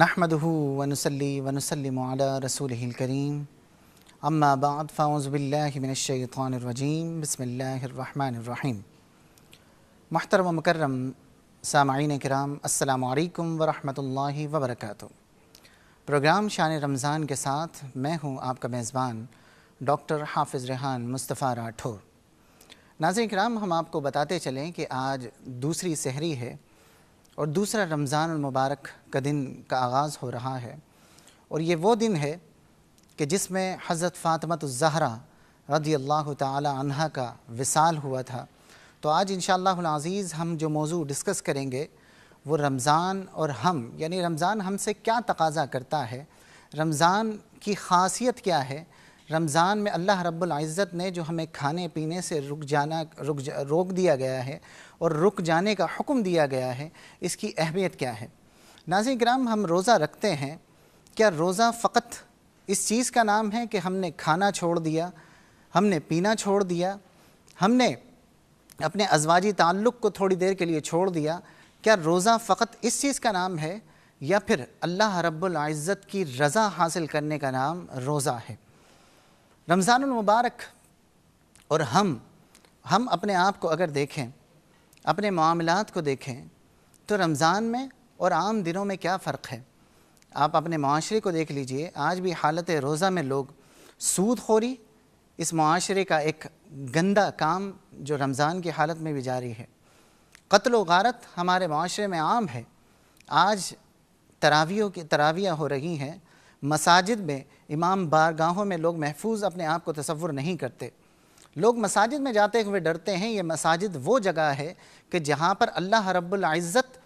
نحمده ونصلي ونسلم على رسوله الكريم اما بعد فاعوذ باللہ من الشیطان الرجیم بسم اللہ الرحمن الرحیم۔ محترم و مکرم سامعین کرام، السلام علیکم ورحمۃ اللہ وبرکاتہ۔ پروگرام شان رمضان کے ساتھ میں ہوں آپ کا میزبان ڈاکٹر حافظ ریحان مصطفیٰ راٹھور۔ ناظرین کرام، ہم آپ کو بتاتے چلیں کہ آج دوسری سحری ہے اور دوسرا رمضان المبارک کا دن کا آغاز ہو رہا ہے، اور یہ وہ دن ہے کہ جس میں حضرت فاطمۃ الزہرا رضی اللہ تعالی عنہا کا وصال ہوا تھا۔ تو آج انشاءاللہ العزیز ہم جو موضوع ڈسکس کریں گے وہ رمضان اور ہم، یعنی رمضان ہم سے کیا تقاضا کرتا ہے، رمضان کی خاصیت کیا ہے، رمضان میں اللہ رب العزت نے جو ہمیں کھانے پینے سے روک دیا گیا ہے اور رک جانے کا حکم دیا گیا ہے، اس کی اہمیت کیا ہے۔ ناظرین کرام، ہم روزہ رکھتے ہیں، کیا روزہ فقط اس چیز کا نام ہے کہ ہم نے کھانا چھوڑ دیا، ہم نے پینا چھوڑ دیا، ہم نے اپنے ازواجی تعلق کو تھوڑی دیر کے لیے چھوڑ دیا؟ کیا روزہ فقط اس چیز کا نام ہے، یا پھر اللہ رب العزت کی رضا حاصل کرنے کا نام روزہ ہے؟ رمضان المبارک اور ہم اپنے آپ کو اگر دیکھیں، اپنے معاملات کو دیکھیں، تو رمضان میں اور عام دنوں میں کیا فرق ہے؟ آپ اپنے معاشرے کو دیکھ لیجئے، آج بھی حالت روزہ میں لوگ سود خوری، اس معاشرے کا ایک گندا کام جو رمضان کی حالت میں بھی جاری ہے۔ قتل و غارت ہمارے معاشرے میں عام ہے۔ آج تراویح ہو رہی ہیں، مساجد میں امام بارگاہوں میں لوگ محفوظ اپنے آپ کو تصور نہیں کرتے۔ لوگ مساجد میں جاتے ہوئے ڈرتے ہیں۔ یہ مساجد وہ جگہ ہے کہ جہاں پر اللہ رب العزت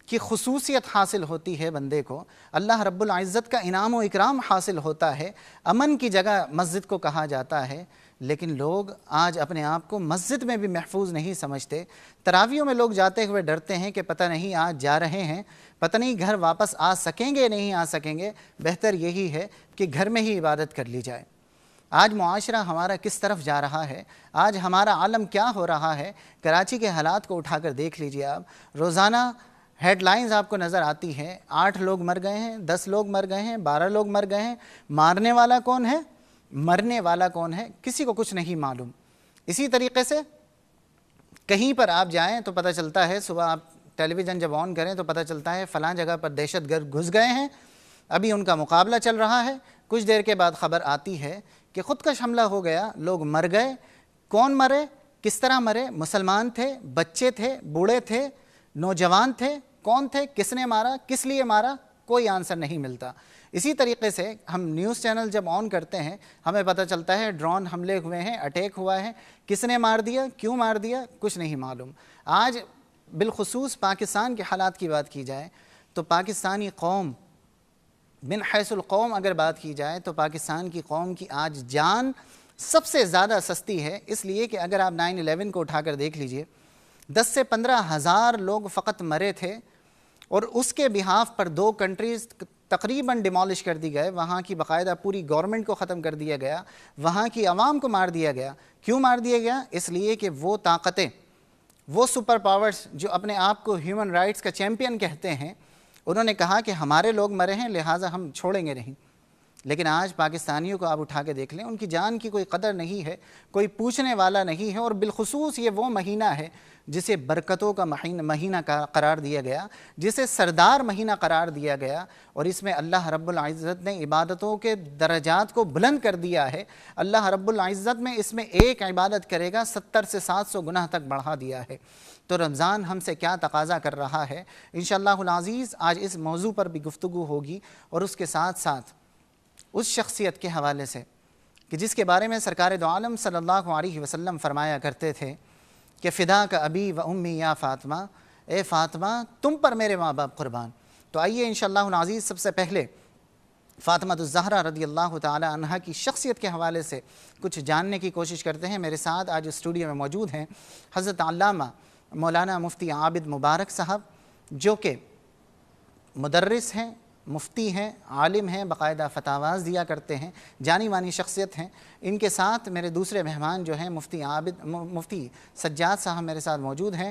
کی خصوصیت حاصل ہوتی ہے، بندے کو اللہ رب العزت کا انعام و اکرام حاصل ہوتا ہے، امن کی جگہ مسجد کو کہا جاتا ہے۔ لیکن لوگ آج اپنے آپ کو مسجد میں بھی محفوظ نہیں سمجھتے۔ تراویحوں میں لوگ جاتے ہوئے ڈرتے ہیں کہ پتہ نہیں آج جا رہے ہیں، پتہ نہیں گھر واپس آ سکیں گے نہیں آ سکیں گے، بہتر یہی ہے کہ گھر میں ہی عبادت کر لی جائے۔ آج معاشرہ ہمارا کس طرف جا رہا ہے، آج ہمارا عالم کیا ہو رہا ہے؟ کراچی کے حالات کو اٹھا کر دیکھ لیجئے آپ، روزانہ ہیڈ لائنز آپ کو نظر آتی ہیں، 8 لوگ مر گئے ہیں، 10 لوگ مر گئے ہیں، 12 لوگ مر گئے ہیں۔ مارنے والا کون ہے، مرنے والا کون ہے، کسی کو کچھ نہیں معلوم۔ اسی طریقے سے کہیں پر آپ جائیں تو پتہ چلتا ہے، صبح آپ ٹیلی ویژن جب آن کریں تو پتہ چلتا ہے فلاں جگہ پر دہشت گرد گھس گئے ہیں، ابھی ان کا مقابلہ چل رہا ہے۔ کچھ دیر کے بعد خبر آتی ہے کہ خودکش حملہ ہو گیا، لوگ مر گئے۔ کون مرے، کس طرح مرے؟ مسلمان تھے، بچے تھے، بوڑھے تھے، نوجوان تھے، کون تھے، کس نے مارا، کس لیے مارا، کوئی آنسر نہیں ملتا۔ اسی طریقے سے ہم نیوز چینل جب آن کرتے ہیں، ہمیں پتہ چلتا ہے ڈرون حملے ہوئے ہیں، اٹیک ہوا ہے، کس نے مار دیا، کیوں مار دیا، کچھ نہیں معلوم۔ آج بالخصوص پاکستان کے حالات کی بات کی جائے تو پاکستانی قوم من حیث القوم اگر بات کی جائے تو پاکستان کی قوم کی آج جان سب سے زیادہ سستی ہے، اس لیے کہ اگر آپ 9/11 کو اٹھا کر دیکھ لیجئے، 10 سے 15 ہزار لوگ فقط مرے تھے، اور اس کے بہاف پر 2 کنٹریز تقریباً ڈیمالش کر دی گئے، وہاں کی باقاعدہ پوری گورنمنٹ کو ختم کر دیا گیا، وہاں کی عوام کو مار دیا گیا۔ کیوں مار دیا گیا؟ اس لیے کہ وہ طاقتیں، وہ سپر پاورز جو اپنے آپ کو ہیومن رائٹس کا چیمپئن کہتے ہیں، انہوں نے کہا کہ ہمارے لوگ مرے ہیں لہٰذا ہم چھوڑیں گے نہیں۔ لیکن آج پاکستانیوں کو آپ اٹھا کے دیکھ لیں، ان کی جان کی کوئی قدر نہیں ہے، کوئی پوچھنے والا نہیں ہے۔ اور بالخصوص یہ وہ مہینہ ہے جسے برکتوں کا مہینہ قرار دیا گیا، جسے سردار مہینہ قرار دیا گیا، اور اس میں اللہ رب العزت نے عبادتوں کے درجات کو بلند کر دیا ہے۔ اللہ رب العزت میں اس میں ایک عبادت کرے گا 70 سے 700 گناہ تک بڑھا دیا ہے۔ تو رمضان ہم سے کیا تقاضا کر رہا ہے؟ انشاءاللہ العزیز آج اس موضوع پر بھی گفتگو ہوگی، اور اس کے ساتھ ساتھ اس شخصیت کے حوالے سے کہ جس کے بارے میں سرکار دو عالم صلی اللہ علیہ وسلم فرمایا کرتے تھے کہ فدا کا ابی و امی یا فاطمہ، اے فاطمہ تم پر میرے ماں باپ قربان۔ تو آئیے انشاءاللہ العزیز سب سے پہلے فاطمہ الزہرا رضی اللہ تعالی عنہا کی شخصیت کے حوالے سے کچھ جاننے کی کوشش کرتے ہیں۔ میرے ساتھ آج اسٹوڈیو میں موجود ہیں حضرت علامہ مولانا مفتی عابد مبارک صاحب، جو کہ مدرس ہیں، مفتی ہیں، عالم ہیں، باقاعدہ فتاواز دیا کرتے ہیں، جانی مانی شخصیت ہیں۔ ان کے ساتھ میرے دوسرے مہمان جو ہیں مفتی سجاد صاحب میرے ساتھ موجود ہیں۔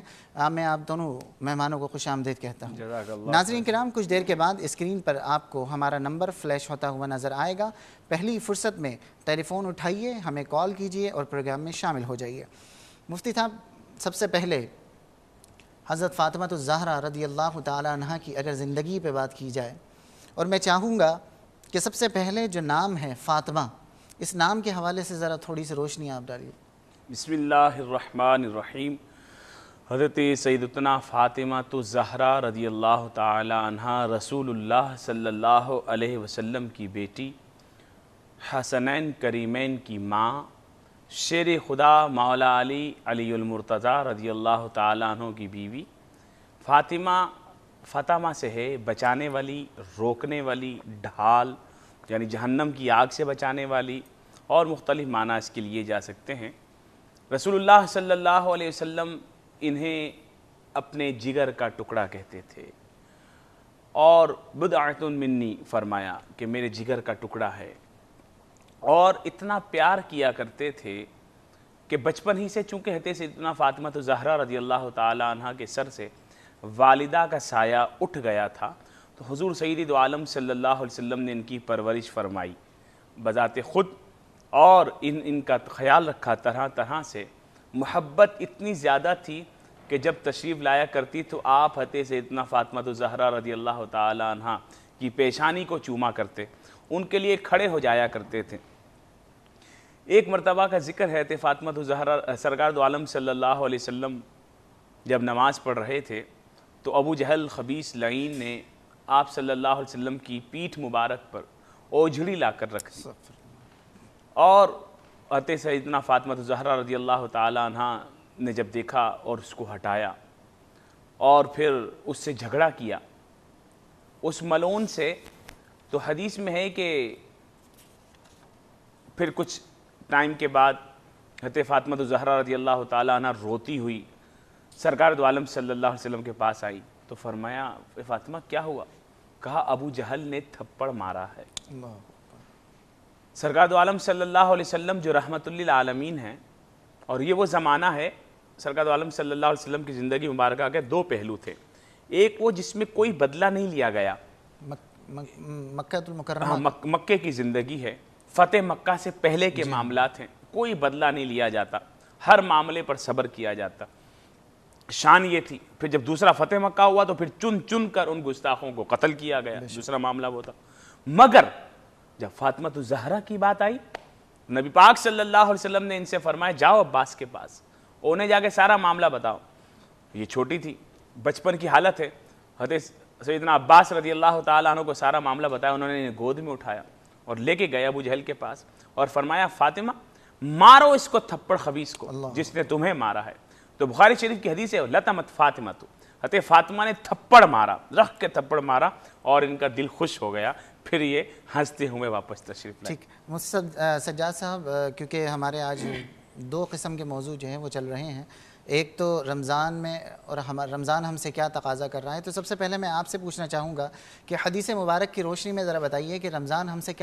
میں آپ دونوں مہمانوں کو خوش آمدید کہتا ہوں۔ ناظرین کرام، کچھ دیر کے بعد اسکرین پر آپ کو ہمارا نمبر فلیش ہوتا ہوا نظر آئے گا۔ پہلی فرصت میں ٹیلی فون اٹھائیے، ہمیں کال کیجئے اور پروگرام میں شامل ہو جائیے۔ مفتی صاحب، سب سے پہلے حضرت فاطمہ الزہرا رضی اللہ تعالی عنہ کی اگر زندگی پہ بات کی جائے، اور میں چاہوں گا کہ سب سے پہلے جو نام ہے فاطمہ، اس نام کے حوالے سے ذرا تھوڑی سی روشنی آپ ڈالیے۔ بسم اللہ الرحمن الرحیم۔ حضرت سیدتنا فاطمہ الزہرا رضی اللہ تعالی عنہ رسول اللہ صلی اللہ علیہ وسلم کی بیٹی، حسنین کریمین کی ماں، شیر خدا مولا علی المرتضیٰ رضی اللہ تعالی عنہ کی بیوی۔ فاطمہ سے ہے بچانے والی، روکنے والی، ڈھال یعنی جہنم کی آگ سے بچانے والی، اور مختلف معنی اس کے لیے جا سکتے ہیں۔ رسول اللہ صلی اللہ علیہ وسلم انہیں اپنے جگر کا ٹکڑا کہتے تھے، اور بضعۃ منی فرمایا کہ میرے جگر کا ٹکڑا ہے، اور اتنا پیار کیا کرتے تھے کہ بچپن ہی سے چونکہ حضرت سیدتنا فاطمہ الزہرا رضی اللہ تعالی عنہ کے سر سے والدہ کا سایہ اٹھ گیا تھا، تو حضور سید دو عالم صلی اللہ علیہ وسلم نے ان کی پرورش فرمائی بذات خود، اور ان کا خیال رکھا طرح طرح سے۔ محبت اتنی زیادہ تھی کہ جب تشریف لایا کرتی تو آپ حضرت سیدتنا فاطمہ الزہرا رضی اللہ تعالی عنہ کی پیشانی کو چوما کرتے، ان کے لیے کھڑے ہو جایا کرتے تھے۔ ایک مرتبہ کا ذکر ہے کہ فاطمہ الزہرا سرکار دو عالم صلی اللہ علیہ وسلم جب نماز پڑھ رہے تھے تو ابو جہل خبیث لعین نے آپ صلی اللہ علیہ وسلم کی پیٹھ مبارک پر اوجھڑی لا کر رکھ دی، اور حضرت سیدنا فاطمہ الزہرا رضی اللہ تعالی عنہ نے جب دیکھا اور اس کو ہٹایا اور پھر اس سے جھگڑا کیا اس ملعون سے، تو حدیث میں ہے کہ پھر کچھ ٹائم کے بعد حضرت فاطمہ الزہرا رضی اللہ تعالی عنہ روتی ہوئی سرکار دو عالم صلی اللہ علیہ وسلم کے پاس آئی، تو فرمایا فاطمہ کیا ہوا؟ کہا ابو جہل نے تھپڑ مارا ہے۔ سرکار دو عالم صلی اللہ علیہ وسلم جو رحمت للعالمین ہیں، اور یہ وہ زمانہ ہے سرکار دو عالم صلی اللہ علیہ وسلم کی زندگی مبارکہ کے دو پہلو تھے، ایک وہ جس میں کوئی بدلہ نہیں لیا گیا، مکہ المکرمہ مکے کی زندگی ہے، فتح مکہ سے پہلے کے معاملات ہیں، کوئی بدلہ نہیں لیا جاتا، ہر معاملے پر صبر کیا جاتا، شان یہ تھی۔ پھر جب دوسرا فتح مکہ ہوا تو پھر چن چن کر ان گستاخوں کو قتل کیا گیا، دوسرا معاملہ وہ تھا۔ مگر جب فاطمہ الزہرا کی بات آئی، نبی پاک صلی اللہ علیہ وسلم نے ان سے فرمایا جاؤ عباس کے پاس، انہیں جا کے سارا معاملہ بتاؤ۔ یہ چھوٹی تھی، بچپن کی حالت ہے، حضرت سیدنا عباس رضی اللہ تعالیٰ عنہ کو سارا معاملہ بتایا، انہوں نے انہیں گود میں اٹھایا اور لے کے گئے ابو جہل کے پاس اور فرمایا فاطمہ مارو اس کو تھپڑ خبیث کو جس نے تمہیں مارا ہے۔ تو بخاری شریف کی حدیث ہے لطمت فاطمہ تو، حضرت فاطمہ نے تھپڑ مارا، رکھ کے تھپڑ مارا، اور ان کا دل خوش ہو گیا، پھر یہ ہنستے ہوئے واپس تشریف لائے۔ ٹھیک، سجاد صاحب، کیونکہ ہمارے آج دو قسم کے موضوع جو ہیں وہ چل رہے ہیں، ایک تو رمضان میں، اور رمضان ہم سے کیا تقاضا کر رہا ہے، تو سب سے پہلے میں آپ سے پوچھنا چاہوں گا کہ حدیث مبارک کی روشنی میں ذرا بتائیے کہ رمضان ہم سے کیا